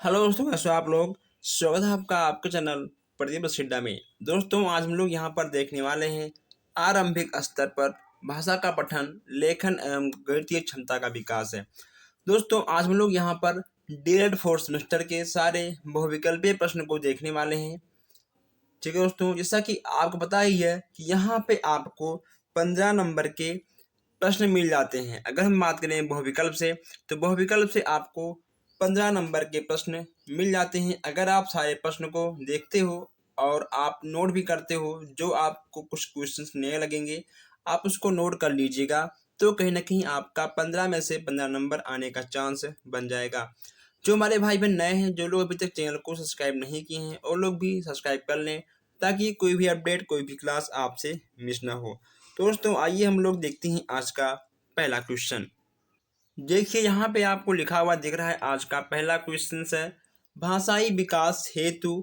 Hello दोस्तों, कैसे हो आप लोग। स्वागत है आपका आपके चैनल प्रदीप सिड्डा में। दोस्तों, आज हम लोग यहाँ पर देखने वाले हैं आरंभिक स्तर पर भाषा का पठन, लेखन एवं गणितीय क्षमता का विकास है। दोस्तों, आज हम लोग यहाँ पर डीएलएड फोर्थ सेमेस्टर के सारे बहुविकल्पीय प्रश्न को देखने वाले हैं। ठीक है दोस्तों, जैसा कि आपको पता ही है कि यहाँ पे आपको 15 नंबर के प्रश्न मिल जाते हैं। अगर हम बात करें बहुविकल्प से, तो बहुविकल्प से आपको 15 नंबर के प्रश्न मिल जाते हैं। अगर आप सारे प्रश्न को देखते हो और आप नोट भी करते हो, जो आपको कुछ क्वेश्चंस नए लगेंगे आप उसको नोट कर लीजिएगा, तो कहीं ना कहीं आपका 15 में से 15 नंबर आने का चांस बन जाएगा। जो हमारे भाई बहन नए हैं, जो लोग अभी तक चैनल को सब्सक्राइब नहीं किए हैं, और लोग भी सब्सक्राइब कर लें, ताकि कोई भी अपडेट, कोई भी क्लास आपसे मिस ना हो। तो दोस्तों, आइए हम लोग देखते हैं आज का पहला क्वेश्चन। देखिए, यहाँ पे आपको लिखा हुआ दिख रहा है। आज का पहला क्वेश्चन है, भाषाई विकास हेतु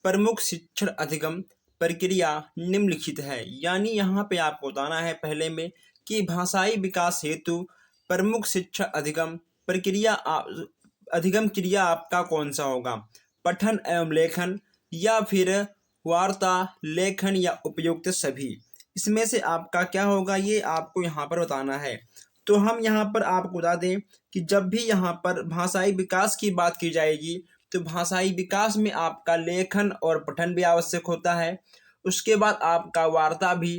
प्रमुख शिक्षण अधिगम प्रक्रिया निम्नलिखित है। यानी यहाँ पे आपको बताना है पहले में कि भाषाई विकास हेतु प्रमुख शिक्षण अधिगम प्रक्रिया अधिगम क्रिया आपका कौन सा होगा। पठन एवं लेखन, या फिर वार्ता, लेखन, या उपयुक्त सभी। इसमें से आपका क्या होगा, ये आपको यहाँ पर बताना है। तो हम यहाँ पर आपको बता दें कि जब भी यहाँ पर भाषाई विकास की बात की जाएगी, तो भाषाई विकास में आपका लेखन और पठन भी आवश्यक होता है। उसके बाद आपका वार्ता भी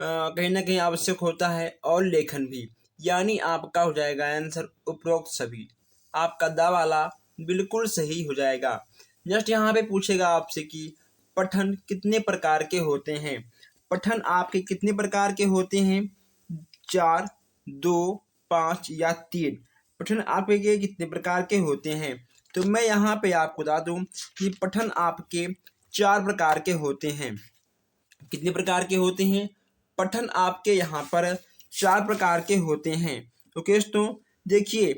कहीं ना कहीं आवश्यक होता है, और लेखन भी। यानी आपका हो जाएगा आंसर उपरोक्त सभी। आपका दा वाला बिल्कुल सही हो जाएगा। जस्ट यहाँ पे पूछेगा आपसे कि पठन कितने प्रकार के होते हैं। पठन आपके कितने प्रकार के होते हैं, 4, 2, 5 या 3। पठन आपके कितने प्रकार के होते हैं। तो मैं यहाँ पे आपको बता दूं कि पठन आपके 4 प्रकार के होते हैं। कितने प्रकार के होते हैं, पठन आपके यहाँ पर 4 प्रकार के होते हैं। ओके दोस्तों, देखिए,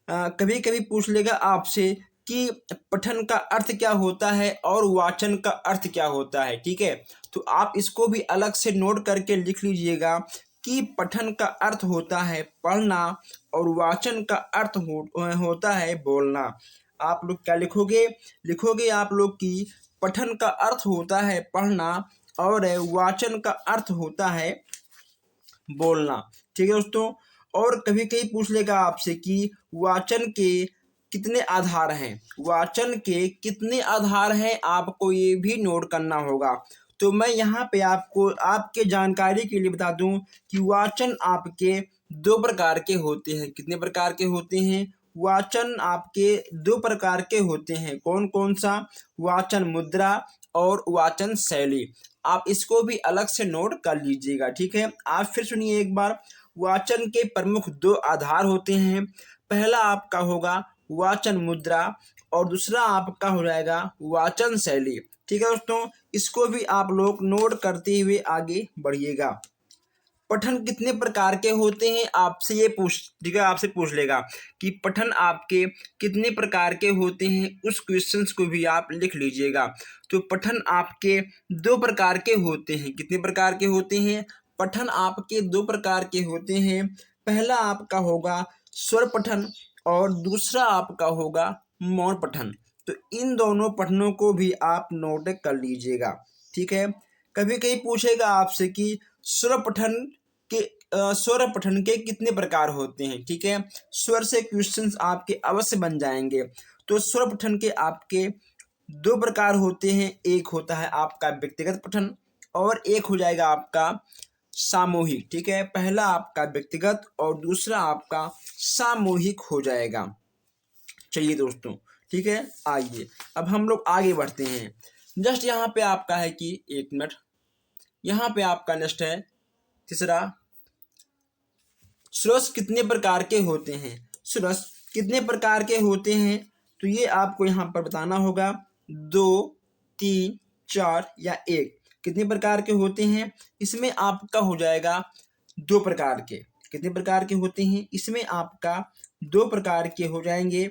कभी कभी पूछ लेगा आपसे कि पठन का अर्थ क्या होता है और वाचन का अर्थ क्या होता है। ठीक है, तो आप इसको भी अलग से नोट करके लिख लीजिएगा कि पठन का अर्थ होता है पढ़ना, और वाचन का अर्थ होता है बोलना। आप लोग क्या लिखोगे, लिखोगे आप लोग कि पठन का अर्थ होता है पढ़ना, और वाचन का अर्थ होता है बोलना। ठीक है दोस्तों, और कभी कभी पूछ लेगा आपसे कि वाचन के कितने आधार हैं। वाचन के कितने आधार हैं, आपको ये भी नोट करना होगा। तो मैं यहाँ पे आपको आपके जानकारी के लिए बता दूं कि वाचन आपके 2 प्रकार के होते हैं। कितने प्रकार के होते हैं, वाचन आपके 2 प्रकार के होते हैं। कौन कौन सा, वाचन मुद्रा और वाचन शैली। आप इसको भी अलग से नोट कर लीजिएगा। ठीक है, आप फिर सुनिए एक बार। वाचन के प्रमुख 2 आधार होते हैं। पहला आपका होगा वाचन मुद्रा, और दूसरा आपका हो जाएगा वाचन शैली। ठीक है दोस्तों, इसको भी आप लोग नोट करते हुए आगे बढ़िएगा। पठन कितने प्रकार के होते हैं, आपसे ये पूछ, ठीक है, आपसे पूछ लेगा कि पठन आपके कितने प्रकार के होते हैं। उस क्वेश्चंस को भी आप लिख लीजिएगा। तो पठन आपके 2 प्रकार के होते हैं। कितने प्रकार के होते हैं, पठन आपके 2 प्रकार के होते हैं। पहला आपका होगा स्वर पठन, और दूसरा आपका होगा मौन पठन। तो इन दोनों पठनों को भी आप नोट कर लीजिएगा। ठीक है, कभी कभी पूछेगा आपसे कि स्वर पठन के स्वर पठन के कितने प्रकार होते हैं। ठीक है, स्वर से क्वेश्चंस आपके अवश्य बन जाएंगे। तो स्वर पठन के आपके 2 प्रकार होते हैं। एक होता है आपका व्यक्तिगत पठन, और एक हो जाएगा आपका सामूहिक। ठीक है, पहला आपका व्यक्तिगत और दूसरा आपका सामूहिक हो जाएगा। चलिए दोस्तों, ठीक है, आइए अब हम लोग आगे बढ़ते हैं। जस्ट यहाँ पे आपका है कि 1 मिनट, यहाँ पे आपका नेक्स्ट है तीसरा, सुरस कितने प्रकार के होते हैं। सुरस कितने प्रकार के होते हैं, तो ये आपको यहाँ पर बताना होगा। 2, 3, 4 या 1। कितने प्रकार के होते हैं, इसमें आपका हो जाएगा 2 प्रकार के। कितने प्रकार के होते हैं, इसमें आपका 2 प्रकार के हो जाएंगे,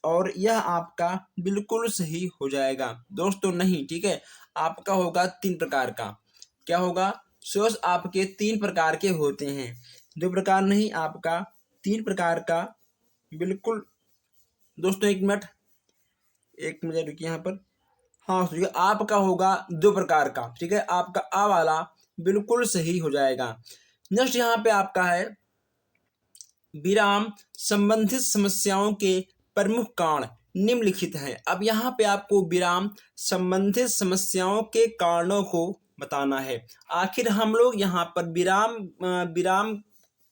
और यह आपका बिल्कुल सही हो जाएगा। दोस्तों नहीं, ठीक है, आपका होगा 3 प्रकार का। क्या होगा, सोर्स आपके 3 प्रकार के होते हैं। 2 प्रकार नहीं, आपका 3 प्रकार का। बिल्कुल दोस्तों, 1 मिनट, एक मिनट रुकिए यहाँ पर। हाँ ठीक है, आपका होगा दो प्रकार का। ठीक है, आपका आ वाला बिल्कुल सही हो जाएगा। नेक्स्ट यहाँ पे आपका है विराम संबंधित समस्याओं के प्रमुख कारण निम्नलिखित हैं। अब यहाँ पे आपको विराम संबंधित समस्याओं के कारणों को बताना है। आखिर हम लोग यहाँ पर विराम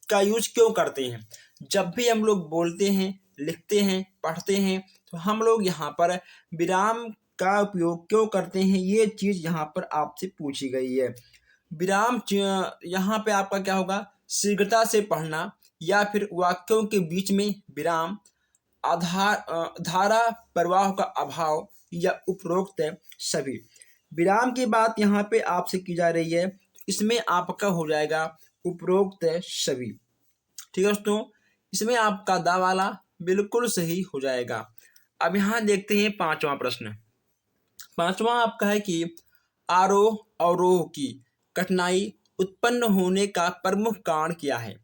का यूज क्यों करते हैं? जब भी हम लोग बोलते हैं, लिखते हैं, पढ़ते हैं, तो हम लोग यहाँ पर विराम का उपयोग क्यों करते हैं, ये चीज यहाँ पर आपसे पूछी गई है। विराम यहाँ पे आपका क्या होगा, शीघ्रता से पढ़ना या फिर वाक्यों के बीच में विराम, धारा प्रवाह का अभाव या उपरोक्त सभी। विराम की बात यहाँ पे आपसे की जा रही है, इसमें आपका हो जाएगा उपरोक्त सभी। ठीक है दोस्तों, इसमें आपका दा वाला बिल्कुल सही हो जाएगा। अब यहाँ देखते हैं पांचवा प्रश्न। पांचवा आपका है कि आरोह अवरोह की कठिनाई उत्पन्न होने का प्रमुख कारण क्या है।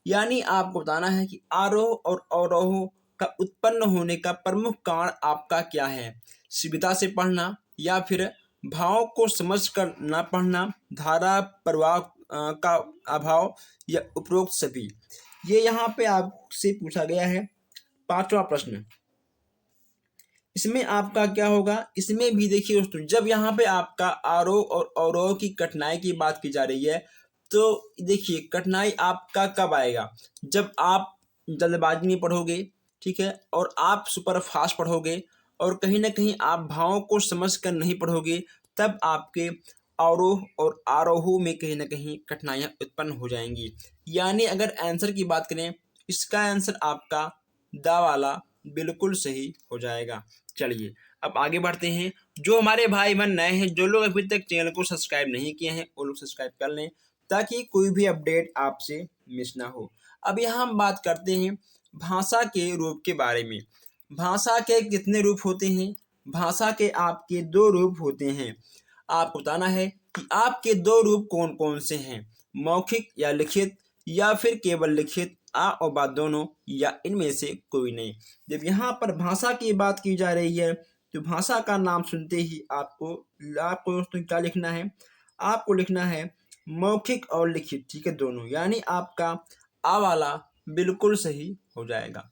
यानी आपको बताना है कि आरोह और अवरोह का उत्पन्न होने का प्रमुख कारण आपका क्या है। शीघ्रता से पढ़ना या फिर भावों को समझकर न पढ़ना, धारा प्रवाह का अभाव या उपरोक्त सभी। ये यहाँ पे आपसे पूछा गया है पांचवा प्रश्न। इसमें आपका क्या होगा, इसमें भी देखिए दोस्तों, जब यहाँ पे आपका आरोह और अवरोह की कठिनाई की बात की जा रही है, तो देखिए कठिनाई आपका कब आएगा, जब आप जल्दबाजी में पढ़ोगे, ठीक है, और आप सुपर फास्ट पढ़ोगे और कहीं ना कहीं आप भावों को समझ कर नहीं पढ़ोगे, तब आपके अवरोह और आरोह में कहीं ना कहीं कठिनाइयाँ उत्पन्न हो जाएंगी। यानी अगर आंसर की बात करें, इसका आंसर आपका दा वाला बिल्कुल सही हो जाएगा। चलिए अब आगे बढ़ते हैं। जो हमारे भाई बहन नए हैं, जो लोग अभी तक चैनल को सब्सक्राइब नहीं किए हैं, वो लोग सब्सक्राइब कर लें ताकि कोई भी अपडेट आपसे मिस ना हो। अब यहाँ हम बात करते हैं भाषा के रूप के बारे में। भाषा के कितने रूप होते हैं? भाषा के आपके दो रूप होते हैं। आपको बताना है कि आपके दो रूप कौन कौन से हैं, मौखिक या लिखित, या फिर केवल लिखित, आ और बा दोनों, या इनमें से कोई नहीं। जब यहाँ पर भाषा की बात की जा रही है, तो भाषा का नाम सुनते ही आपको दोस्तों क्या लिखना है, आपको लिखना है मौखिक और लिखित। ठीक है, दोनों, यानी आपका आ वाला बिल्कुल सही हो जाएगा।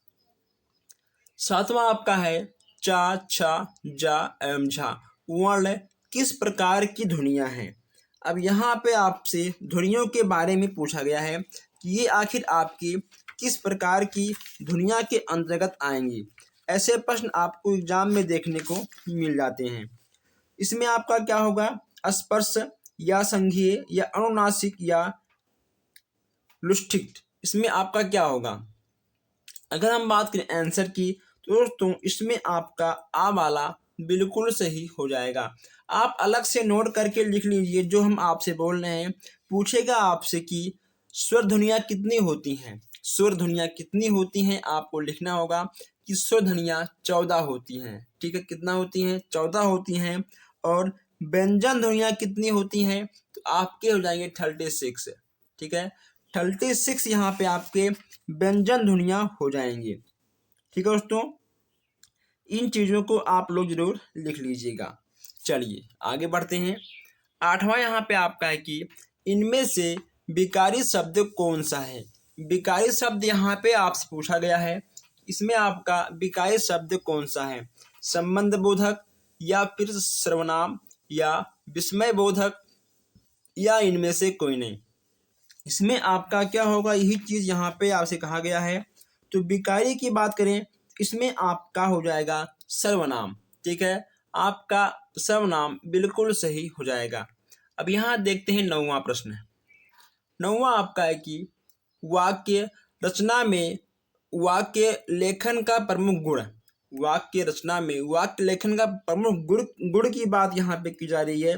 सातवां आपका है चा, छा, जा एवं झा वर्ण किस प्रकार की ध्वनियां हैं। अब यहाँ पे आपसे ध्वनियों के बारे में पूछा गया है कि ये आखिर आपकी किस प्रकार की ध्वनियां के अंतर्गत आएंगी। ऐसे प्रश्न आपको एग्जाम में देखने को मिल जाते हैं। इसमें आपका क्या होगा, स्पर्श या संघीय या अनुनासिक या लुष्ठिक, इसमें आपका क्या होगा। अगर हम बात करें आंसर की, तो दोस्तों इसमें आपका आ वाला बिल्कुल सही हो जाएगा। आप अलग से नोट करके लिख लीजिए जो हम आपसे बोल रहे हैं। पूछेगा आपसे कि स्वर ध्वनियाँ कितनी होती हैं, स्वर ध्वनियाँ कितनी होती हैं, आपको लिखना होगा कि स्वर ध्वनियाँ 14 होती हैं। ठीक है, कितना होती हैं, 14 होती हैं। और व्यंजन ध्वनियाँ कितनी होती हैं, तो आपके हो जाएंगे 36। ठीक है, 36 यहाँ पे आपके व्यंजन ध्वनियाँ हो जाएंगी। ठीक है दोस्तों, इन चीज़ों को आप लोग जरूर लिख लीजिएगा। चलिए आगे बढ़ते हैं। आठवां यहाँ पे आपका है कि इनमें से विकारी शब्द कौन सा है। विकारी शब्द यहाँ पे आपसे पूछा गया है, इसमें आपका विकारी शब्द कौन सा है, संबंध बोधक या फिर सर्वनाम या विस्मय बोधक, या इनमें से कोई नहीं। इसमें आपका क्या होगा, यही चीज यहाँ पे आपसे कहा गया है। तो विकारी की बात करें, इसमें आपका हो जाएगा सर्वनाम। ठीक है, आपका सर्वनाम बिल्कुल सही हो जाएगा। अब यहाँ देखते हैं नौवां प्रश्न। नौवां आपका है कि वाक्य रचना में वाक्य लेखन का प्रमुख गुण। वाक्य रचना में वाक्य लेखन का प्रमुख गुण की बात यहाँ पे की जा रही है।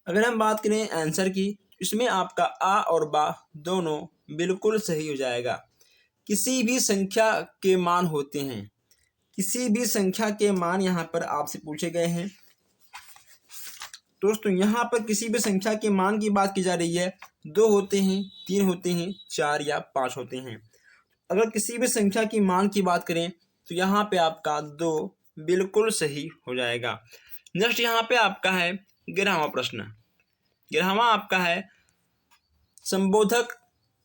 अगर हम बात करें आंसर की, इसमें आपका आ और बा दोनों बिल्कुल सही हो जाएगा। किसी भी संख्या के मान होते हैं, किसी भी संख्या के मान यहाँ पर आपसे पूछे गए हैं। दोस्तों यहाँ पर किसी भी संख्या के मान की बात की जा रही है, 2 होते हैं, 3 होते हैं, 4 या 5 होते हैं। अगर किसी भी संख्या की मान की बात करें, तो यहाँ पे आपका 2, बिल्कुल सही हो जाएगा। नेक्स्ट यहाँ पे आपका है 11वां प्रश्न। 11वां आपका है संबोधक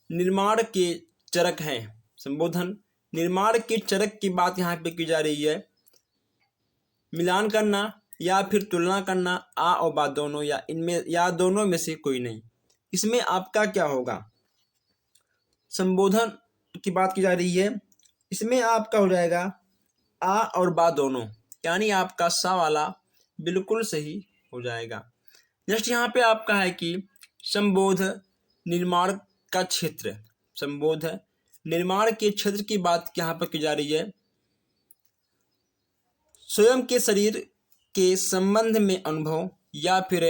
निर्माण के चरक हैं। संबोधन निर्माण के चरक की बात यहाँ पे की जा रही है। मिलान करना या फिर तुलना करना, आ और बा दोनों, या इनमें या दोनों में से कोई नहीं। इसमें आपका क्या होगा? संबोधन की बात की जा रही है, इसमें आपका हो जाएगा आ और बा दोनों, यानी आपका सा वाला बिल्कुल सही हो जाएगा। नेक्स्ट यहाँ पे आपका है कि संबोध निर्माण का क्षेत्र। संबोध निर्माण के क्षेत्र की बात यहाँ पर की जा रही है। स्वयं के शरीर के संबंध में अनुभव या फिर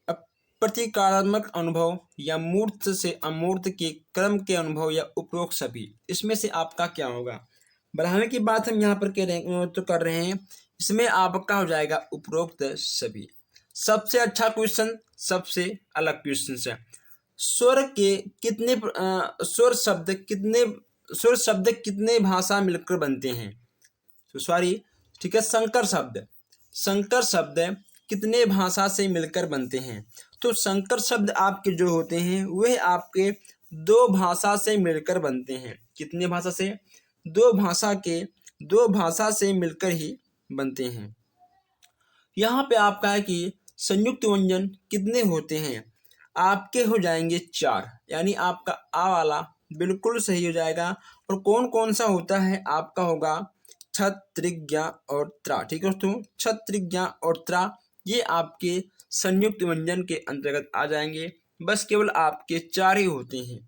प्रतीकात्मक अनुभव या मूर्त से अमूर्त के क्रम के अनुभव या उपरोक्त सभी। इसमें से आपका क्या होगा? बढ़ाने की बात हम यहाँ पर कर रहे हैं। इसमें आपका हो जाएगा उपरोक्त सभी। सबसे अच्छा क्वेश्चन, सबसे अलग क्वेश्चन है। स्वर के कितने स्वर शब्द कितने भाषा मिलकर बनते हैं? तो सॉरी, ठीक है, संकर शब्द कितने भाषा से मिलकर बनते हैं? तो संकर शब्द आपके जो होते हैं वह आपके दो भाषा से मिलकर बनते हैं। कितने भाषा से? दो भाषा से मिलकर ही बनते हैं। यहाँ पे आपका है कि संयुक्त व्यंजन कितने होते हैं? आपके हो जाएंगे 4, यानी आपका आ वाला बिल्कुल सही हो जाएगा। और कौन कौन सा होता है? आपका होगा छत, त्रिज्ञा और त्रा। ठीक है दोस्तों, छत, त्रिज्ञा और त्रा ये आपके संयुक्त व्यंजन के अंतर्गत आ जाएंगे। बस केवल आपके 4 ही होते हैं।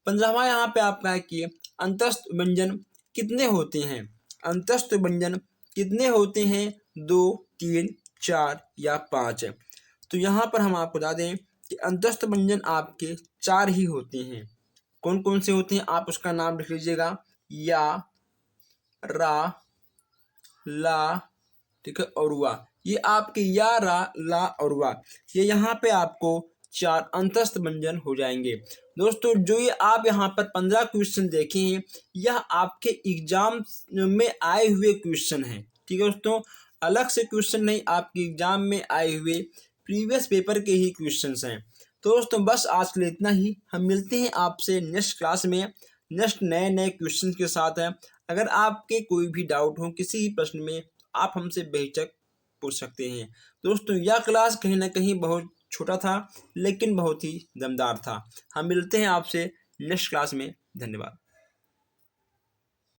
15वां यहाँ पे आपका है कि अंतस्थ व्यंजन कितने होते हैं? अंतस्थ व्यंजन कितने होते हैं? 2, 3, 4 या 5। तो यहाँ पर हम आपको बता दें कि अंतस्थ व्यंजन आपके 4 ही होते हैं। कौन कौन से होते हैं? आप उसका नाम लिख लीजिएगा। या, रा, ला, ठीक है, और वा। ये आपके या, रा, ला और वा, ये यहाँ पे आपको 4 अंतस्थ व्यंजन हो जाएंगे। दोस्तों, जो ये आप यहाँ पर 15 क्वेश्चन देखे हैं, यह आपके एग्जाम में आए हुए क्वेश्चन हैं। ठीक है दोस्तों, अलग से क्वेश्चन नहीं, आपके एग्जाम में आए हुए प्रीवियस पेपर के ही क्वेश्चंस हैं। तो दोस्तों, बस आज के लिए इतना ही। हम मिलते हैं आपसे नेक्स्ट क्लास में नेक्स्ट नए क्वेश्चन के साथ है। अगर आपके कोई भी डाउट हो किसी भी प्रश्न में, आप हमसे बेहिचक पूछ सकते हैं। दोस्तों, यह क्लास कहीं ना कहीं बहुत छोटा था लेकिन बहुत ही दमदार था। हम मिलते हैं आपसे नेक्स्ट क्लास में। धन्यवाद।